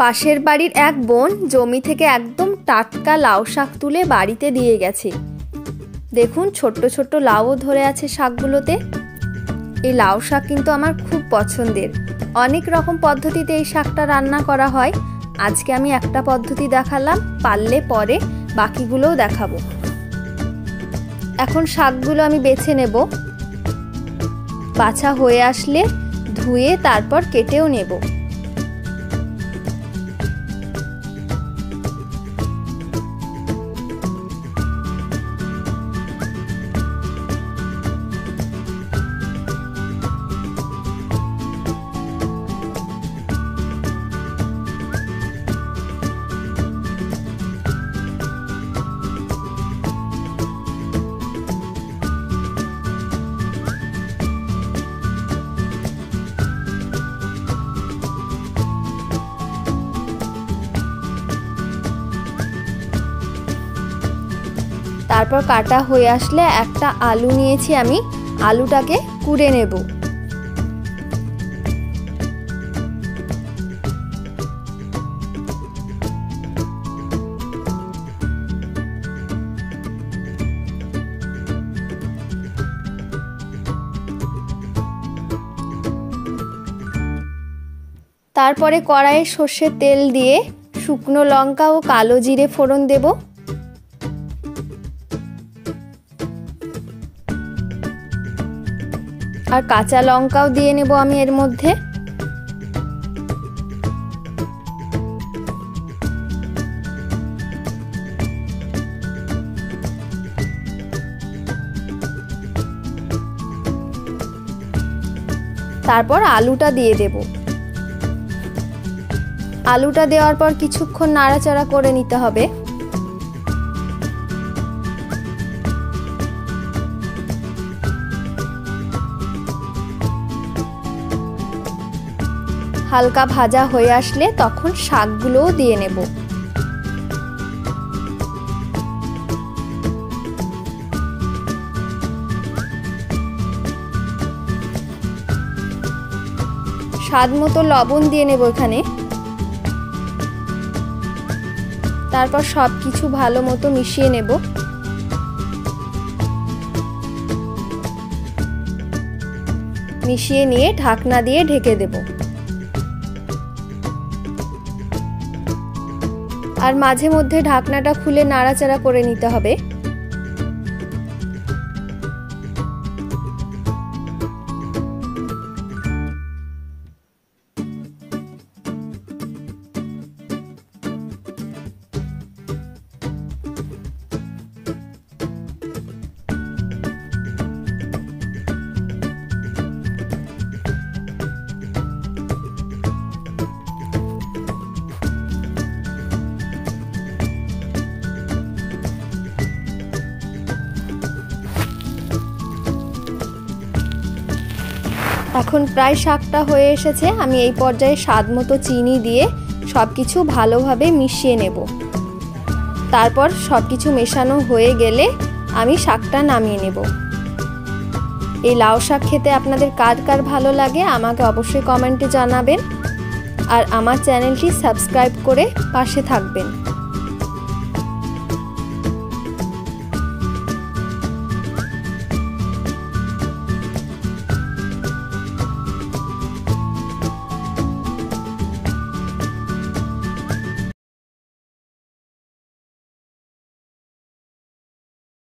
পাশের বাড়ির এক বোন জমি থেকে একদম টাটকা লাউ শাক তুলে বাড়িতে দিয়ে গেছে। দেখুন ছোট্ট ছোট্ট লাউও ধরে আছে শাকগুলোতে। এই লাউ শাক কিন্তু আমার খুব পছন্দের। অনেক রকম পদ্ধতিতে এই শাকটা রান্না করা হয়। আজকে আমি একটা পদ্ধতি দেখালাম, পারলে পরে বাকিগুলোও দেখাবো। এখন শাকগুলো আমি বেছে নেব। বাছা হয়ে আসলে ধুয়ে তারপর কেটেও নেব। তারপর কাটা হয়ে আসলে একটা আলু নিয়েছি আমি, আলুটাকে কুড়ে নেব। তারপরে কড়াইয়ে সর্ষের তেল দিয়ে শুকনো লঙ্কা ও কালো জিরে ফোড়ন দেব। আর কাঁচা লঙ্কাও দিয়ে নেব আমি এর মধ্যে। তারপর আলুটা দিয়ে দেব। আলুটা দেওয়ার পর কিছুক্ষণ নাড়াচাড়া করে নিতে হবে। হালকা ভাজা হয়ে আসলে তখন শাকগুলোও দিয়ে নেব। স্বাদ মতো লবণ দিয়ে নেব এখানে। তারপর সব কিছু ভালো মতো মিশিয়ে নেব। মিশিয়ে নিয়ে ঢাকনা দিয়ে ঢেকে দেব। আর মাঝে মধ্যে ঢাকনাটা খুলে নাড়াচাড়া করে নিতে হবে। এখন প্রায় শাকটা হয়ে এসেছে। আমি এই পর্যায়ে স্বাদ মতো চিনি দিয়ে সবকিছু ভালোভাবে মিশিয়ে নেব। তারপর সবকিছু মেশানো হয়ে গেলে আমি শাকটা নামিয়ে নেব। এই লাউ শাক খেতে আপনাদের কার কার ভালো লাগে আমাকে অবশ্যই কমেন্টে জানাবেন। আর আমার চ্যানেলটি সাবস্ক্রাইব করে পাশে থাকবেন।